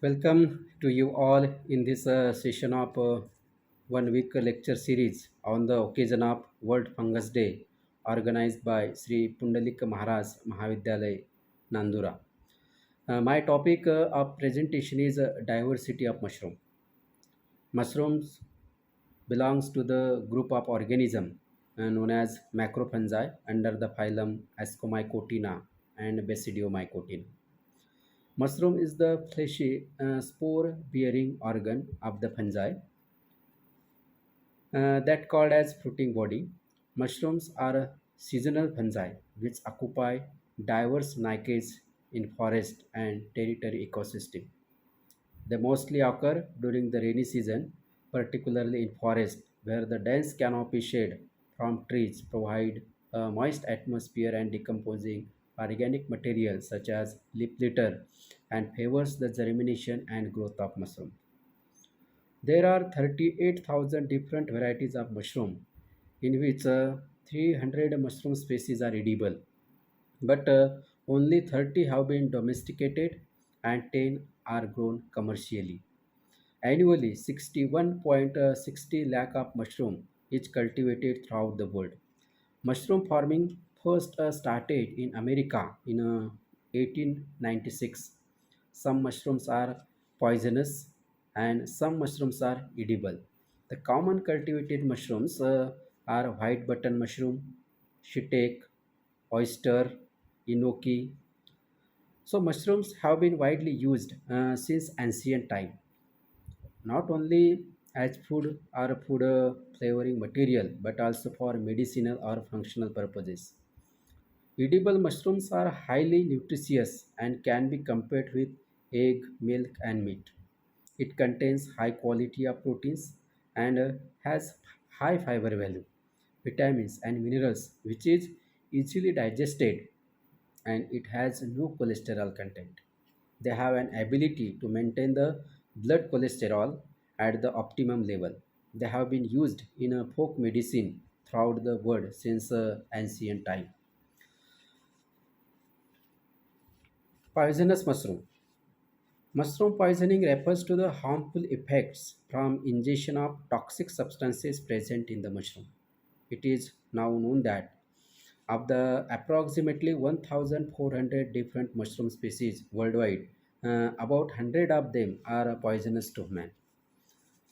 Welcome to you all in this session of 1 week lecture series on the occasion of World Fungus Day organized by Sri Pundalik Maharaj Mahavidyalay, Nandura. My topic of presentation is diversity of mushroom. Mushrooms belongs to the group of organism known as macrofungi under the phylum Ascomycotina and Basidiomycotina. Mushroom is the fleshy spore-bearing organ of the fungi that called as fruiting body. Mushrooms are seasonal fungi which occupy diverse niches in forest and territory ecosystem. They mostly occur during the rainy season, particularly in forest where the dense canopy shade from trees provide a moist atmosphere and decomposing organic material such as leaf litter and favors the germination and growth of mushroom. There are 38,000 different varieties of mushroom, in which 300 mushroom species are edible, but only 30 have been domesticated and 10 are grown commercially. Annually, 61.60 lakh of mushroom is cultivated throughout the world. Mushroom farming first started in America in 1896. Some mushrooms are poisonous and some mushrooms are edible. The common cultivated mushrooms are white button mushroom, shiitake, oyster, enoki. So mushrooms have been widely used since ancient time, not only as food or food flavoring material, but also for medicinal or functional purposes. Edible mushrooms are highly nutritious and can be compared with egg, milk, and meat. It contains high quality of proteins and has high fiber value, vitamins, and minerals, which is easily digested, and it has no cholesterol content. They have an ability to maintain the blood cholesterol at the optimum level. They have been used in a folk medicine throughout the world since ancient time. Poisonous mushroom. Mushroom poisoning refers to the harmful effects from ingestion of toxic substances present in the mushroom. It is now known that of the approximately 1,400 different mushroom species worldwide, about 100 of them are poisonous to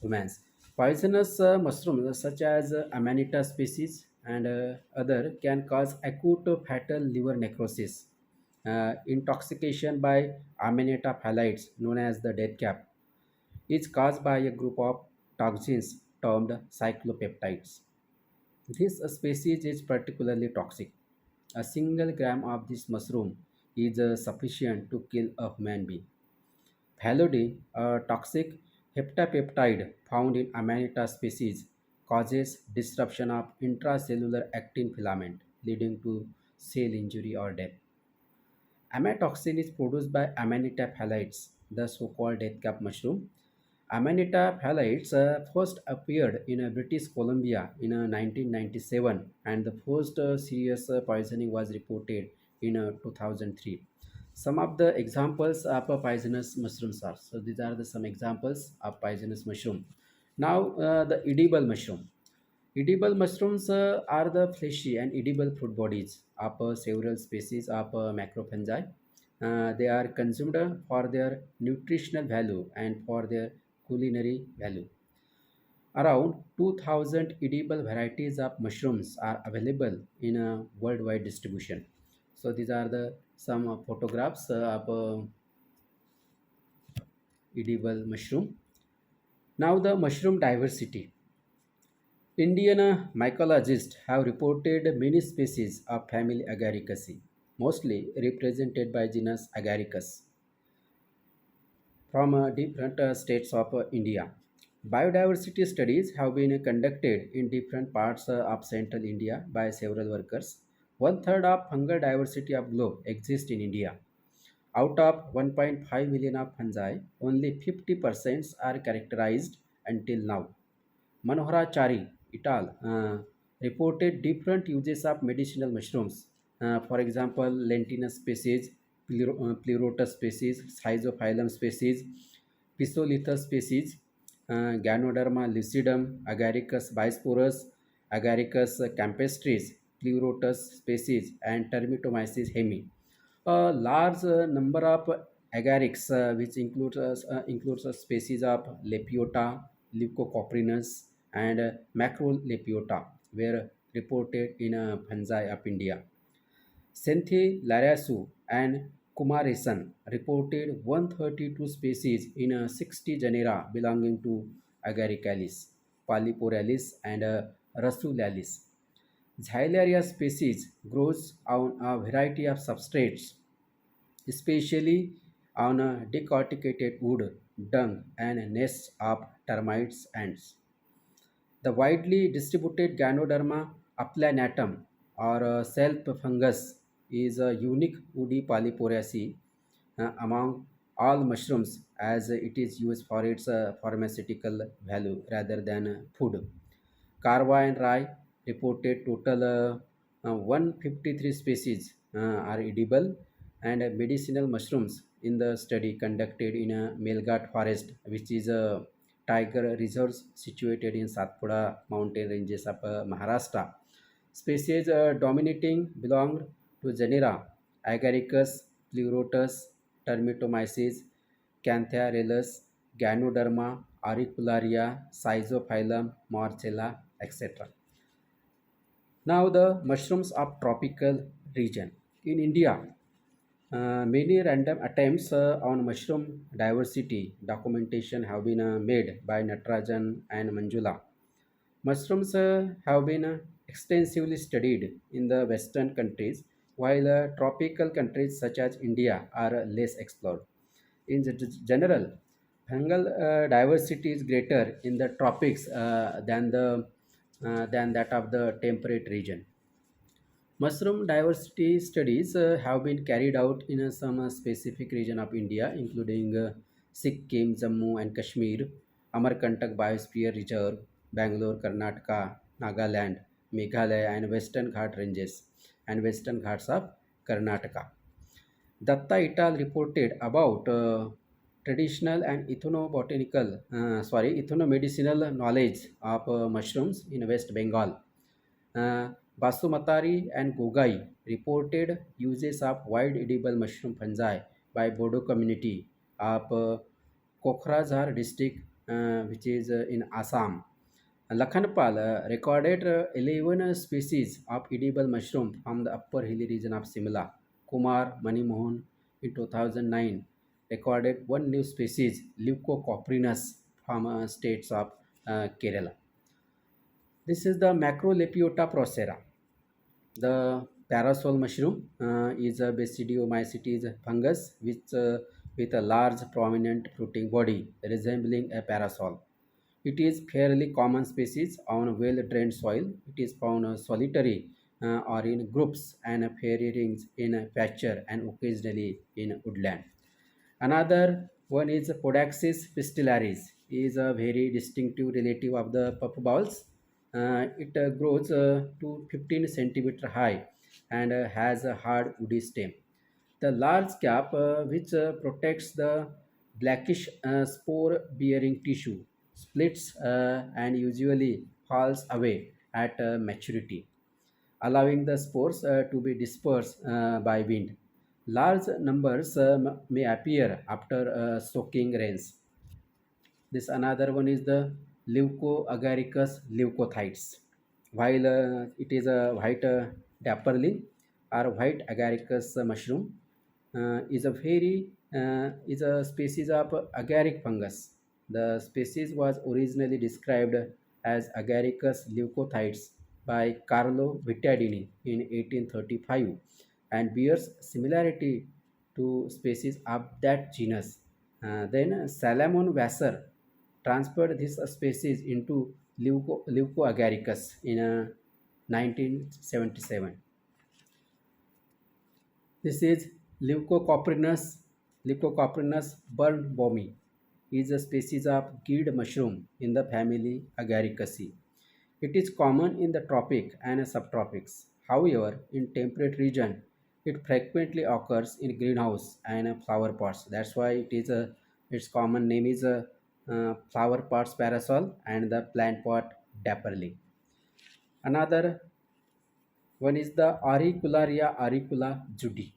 humans. Poisonous mushrooms such as Amanita species and other can cause acute fatal liver necrosis. Intoxication by Amanita phthalates, known as the death cap, is caused by a group of toxins termed cyclopeptides. This species is particularly toxic. A single gram of this mushroom is sufficient to kill a human being. Phalodin, a toxic heptapeptide found in Amanita species, causes disruption of intracellular actin filament, leading to cell injury or death. Amatoxin is produced by Amanita phthalates, the so-called death cap mushroom. Amanita phthalates first appeared in British Columbia in 1997, and the first serious poisoning was reported in 2003. Some of the examples of poisonous mushrooms are, so these are the some examples of poisonous mushroom. Now the edible mushroom. Edible mushrooms are the fleshy and edible fruit bodies of several species of macrofungi. They are consumed for their nutritional value and for their culinary value. Around 2,000 edible varieties of mushrooms are available in a worldwide distribution. So these are the some photographs of edible mushroom. Now the mushroom diversity. Indian mycologists have reported many species of family Agaricaceae, mostly represented by genus Agaricus, from different states of India. Biodiversity studies have been conducted in different parts of central India by several workers. One third of fungal diversity of globe exists in India. Out of 1.5 million of fungi, only 50% are characterized until now. Manoharachari et al. Reported different uses of medicinal mushrooms. For example, lentinus species, pleurotus species, schizophyllum species. Pisolithus species, Ganoderma lucidum, Agaricus bisporus, Agaricus campestris, Pleurotus species, and Termitomyces hemi. A large number of agarics, which includes a species of Lepiota, Leucocoprinus, and Macrolepiota, were reported in fungi of India. Senthi Larasu and Kumarasan reported 132 species in 60 genera belonging to Agaricales, Polyporalis, and Rasulalis. Xylaria species grows on a variety of substrates, especially on decorticated wood, dung, and nests of termites ants. The widely distributed Ganoderma aplanatum or self fungus is a unique woody polyporiaceae among all mushrooms as it is used for its pharmaceutical value rather than food. Carva and Rai reported total 153 species are edible and medicinal mushrooms in the study conducted in a Melghat forest, which is a tiger reserve situated in Satpura mountain ranges of Maharashtra. Species dominating belonged to genera Agaricus, Pleurotus, Termitomyces, Cantharellus, Ganoderma, Auricularia, Schizophyllum, Marcella, etc. Now the mushrooms of tropical region. In India, many random attempts on mushroom diversity documentation have been made by Natarajan and Manjula. Mushrooms have been extensively studied in the Western countries, while tropical countries such as India are less explored. In general, fungal diversity is greater in the tropics than that of the temperate region. Mushroom diversity studies have been carried out in some specific region of India, including Sikkim, Jammu and Kashmir, Amarkantak Biosphere Reserve, Bangalore, Karnataka, Nagaland, Meghalaya, and Western Ghat ranges, and Western Ghats of Karnataka. Datta et al. Reported about traditional and ethnomedicinal knowledge of mushrooms in West Bengal. uh, Basumatari and Gogai reported uses of wild edible mushroom fungi by Bodo community of Kokrajhar district, which is in Assam. Lakhanpal recorded 11 species of edible mushroom from the upper hilly region of Simla. Kumar Manimohan in 2009 recorded one new species, Leucocoprinus, from states of Kerala. This is the Macrolepiota procera. The parasol mushroom is a Basidiomycetes fungus with a large prominent fruiting body resembling a parasol. It is fairly common species on well-drained soil. It is found solitary or in groups and fairy rings in pasture and occasionally in woodland. Another one is Podaxis pistillaris, is a very distinctive relative of the puffballs. It grows to 15 centimeter high and has a hard woody stem. The large cap, which protects the blackish spore-bearing tissue, splits and usually falls away at maturity, allowing the spores to be dispersed by wind. Large numbers may appear after soaking rains. This another one is the Leucoagaricus leucothites. While it is a white dapperling or white agaricus mushroom, is a species of agaric fungus. The species was originally described as Agaricus leucothites by Carlo Vittadini in 1835 and bears similarity to species of that genus. Then Salomon Wasser transferred this species into Leucoagaricus in 1977. This is Leucocoprinus. Leucocoprinus burnbomi is a species of geed mushroom in the family Agaricaceae. It is common in the tropic and subtropics. However, in temperate region, it frequently occurs in greenhouse and flower pots. That's why it is Its common name is flower pots parasol and the plant pot dapperly. Another one is the Auricularia auricula judy,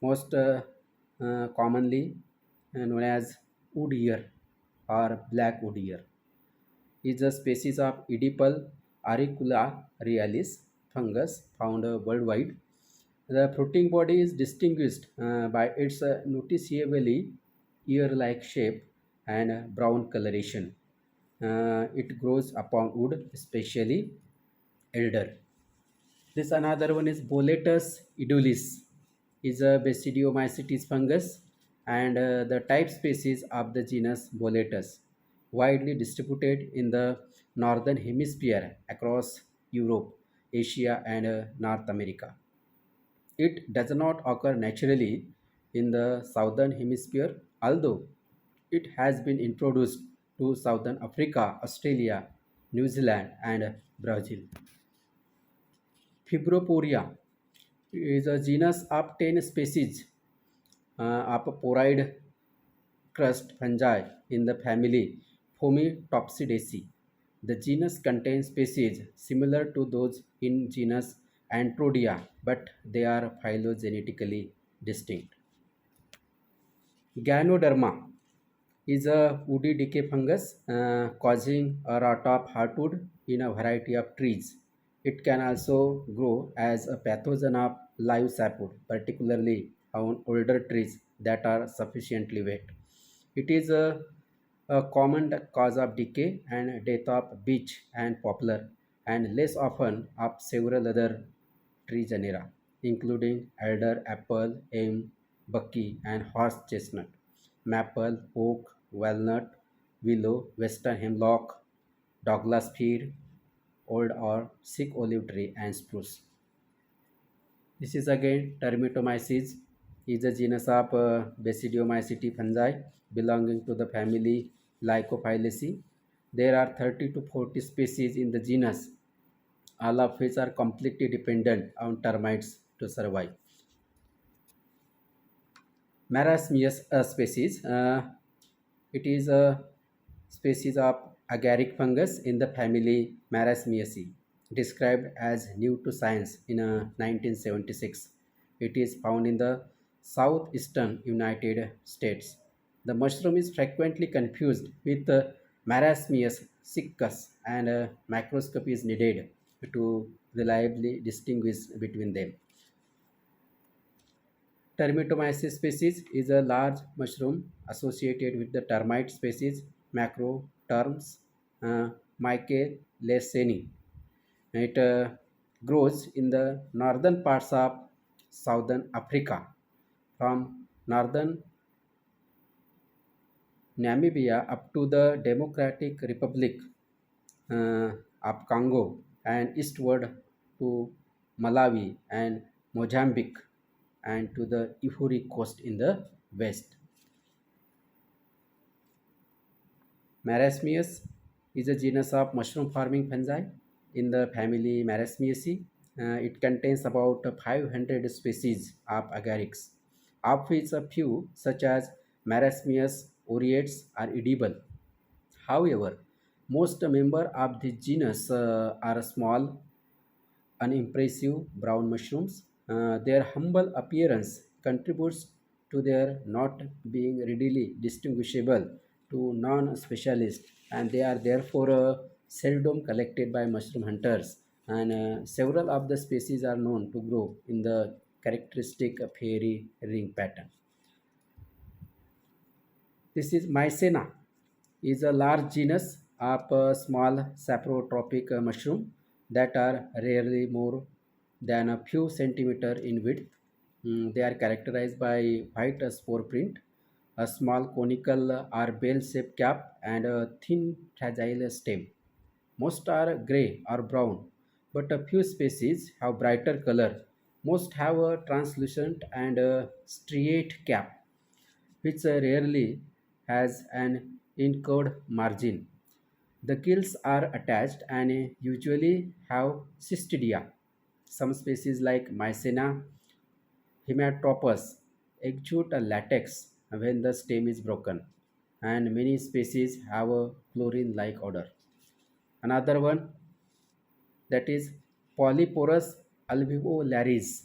most commonly known as wood ear or black wood ear, is a species of Oedipal auricula realis fungus found worldwide. The fruiting body is distinguished by its noticeably ear-like shape and brown coloration. It grows upon wood, especially elder. This another one is Boletus edulis, is a Basidiomycetes fungus and the type species of the genus Boletus, widely distributed in the northern hemisphere across Europe, Asia, and North America. It does not occur naturally in the southern hemisphere, although it has been introduced to southern Africa, Australia, New Zealand, and Brazil. Fibroporia is a genus of 10 species of poroid crust fungi in the family Fomitopsidaceae. The genus contains species similar to those in genus Antrodia, but they are phylogenetically distinct. Ganoderma is a woody decay fungus causing a rot of heartwood in a variety of trees. It can also grow as a pathogen of live sapwood, particularly on older trees that are sufficiently wet. It is a common cause of decay and death of beech and poplar, and less often of several other tree genera, including alder, apple, elm, buckeye, and horse chestnut, maple, oak, walnut, willow, western hemlock, Douglas fir, old or sick olive tree, and spruce. This is again Termitomyces, is a genus of Basidiomycete fungi belonging to the family Lycophyllaceae. There are 30 to 40 species in the genus, all of which are completely dependent on termites to survive. Marasmius species. It is a species of agaric fungus in the family Marasmiaceae, described as new to science in 1976. It is found in the southeastern United States. The mushroom is frequently confused with Marasmius siccus, and microscopy is needed to reliably distinguish between them. Termitomyces species is a large mushroom associated with the termite species Macroterms uh, Michaeliseni. It grows in the northern parts of southern Africa, from northern Namibia up to the Democratic Republic uh, of Congo and eastward to Malawi and Mozambique and to the Ihuri coast in the west. Marasmius is a genus of mushroom farming fungi in the family Marasmiaceae. It contains about 500 species of agarics, of which a few, such as Marasmius aureates, are edible. However, most members of the genus are small, unimpressive brown mushrooms. Their humble appearance contributes to their not being readily distinguishable to non specialists, and they are therefore seldom collected by mushroom hunters. And several of the species are known to grow in the characteristic fairy ring pattern. This is Mycena, is a large genus of small saprotropic mushroom that are rarely more than a few centimeter in width. They are characterized by white spore print, a small conical or bell-shaped cap, and a thin fragile stem. Most are gray or brown, but a few species have brighter color. Most have a translucent and a striate cap, which rarely has an incurved margin. The gills are attached and usually have cystidia. Some species like Mycena hematopus exude a latex when the stem is broken. and many species have a chlorine-like odor. Another one, that is Polyporus alveolaris,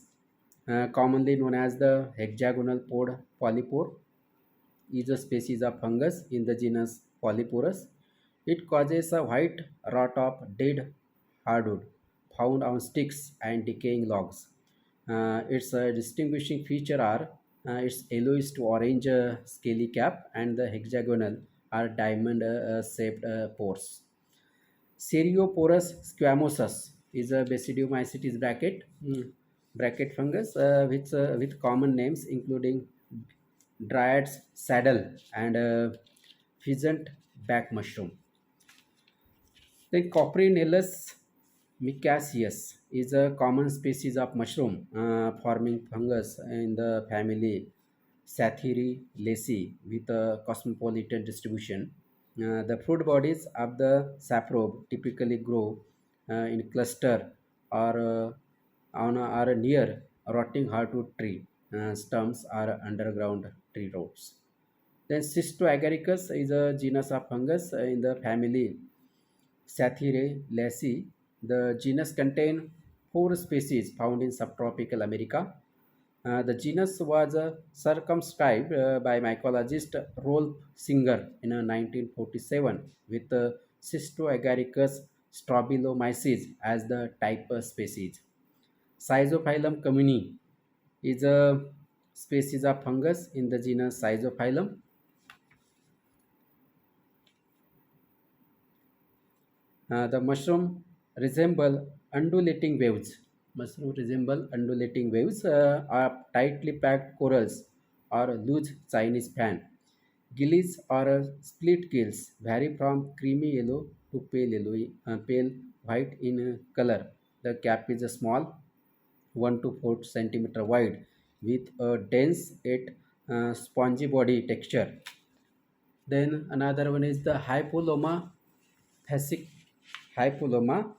commonly known as the hexagonal pod polypore, is a species of fungus in the genus Polyporus. It causes a white rot of dead hardwood found on sticks and decaying logs. Its distinguishing feature are its yellowish to orange scaly cap and the hexagonal or diamond shaped pores. Serioporus squamosus is a Basidiomycetes bracket fungus with common names including Dryad's saddle and pheasant back mushroom. Then Coprinellus micaceus is a common species of mushroom forming fungus in the family Satyrilaceae with a cosmopolitan distribution. The fruit bodies of the saprobe typically grow in cluster or or near rotting hardwood tree stumps or underground tree roots. Then Cystoagaricus is a genus of fungus in the family Satyrilaceae. The genus contains four species found in subtropical America. The genus was circumscribed by mycologist Rolf Singer in 1947 with Cystoagaricus strobylomyces as the type species. Schizophyllum communis is a species of fungus in the genus Schizophyllum. The mushroom resemble undulating waves. Mushroom resemble undulating waves are tightly packed corals or loose Chinese fan. Gills or split gills vary from creamy yellow to pale white in color. The cap is small, 1 to 4 centimeter wide, with a dense yet spongy body texture. Then another one is the Hypoloma fascic Hypoloma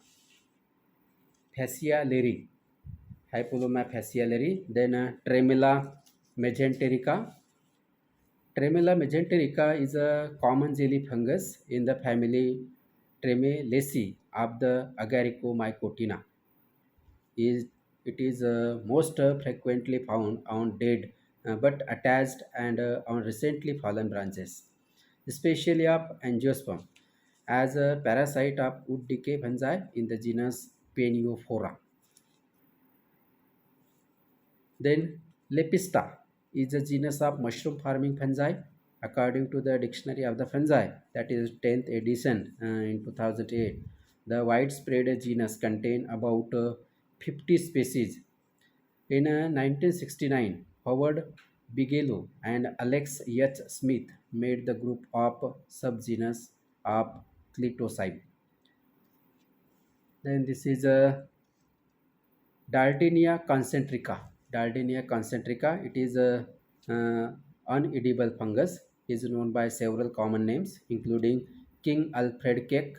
fascialeri. Hypoloma fascialeri. Then Tremella mesenterica. Tremella mesenterica is a common jelly fungus in the family Tremelaceae of the Agaricomycotina. Is It is most frequently found on dead but attached and on recently fallen branches, especially of angiosperm, as a parasite of wood decay fungi in the genus Peniophora. Then Lepista is a genus of mushroom farming fungi. According to the Dictionary of the Fungi, that is 10th edition in 2008, the widespread genus contain about 50 species. In 1969, Howard Bigelow and Alex H. Smith made the group of subgenus of Clitocybe. Then this is a Dardenia concentrica. Dardenia concentrica. It is a unedible fungus. Is known by several common names, including King Alfred cake,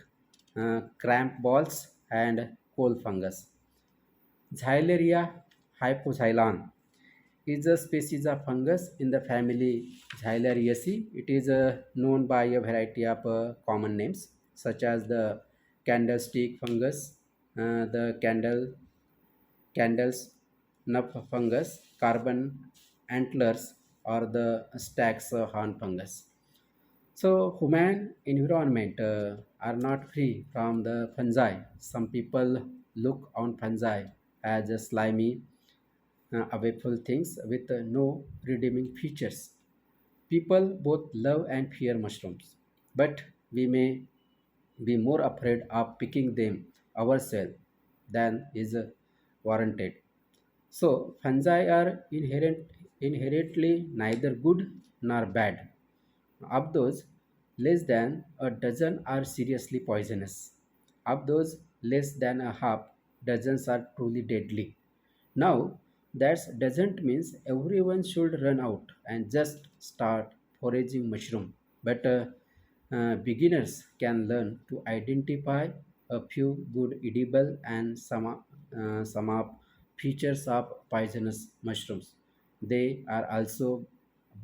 cramp balls, and coal fungus. Xyleria hypoxylon is a species of fungus in the family Xylariaceae. It is known by a variety of common names such as the candlestick fungus, the candles, nuff fungus, carbon antlers, or the stag's horn fungus. So, human environment are not free from the fungi. Some people look on fungi as a slimy, awful things with no redeeming features. People both love and fear mushrooms, but we may be more afraid of picking them ourselves than is warranted. So, fungi are inherently neither good nor bad. Of those, less than a dozen are seriously poisonous. Of those, less than a half dozens are truly deadly. Now, that doesn't mean everyone should run out and just start foraging mushroom, but beginners can learn to identify a few good edible and some of features of poisonous mushrooms. They are also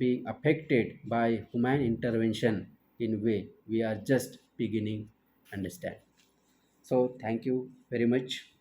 being affected by human intervention in way we are just beginning understand. So thank you very much.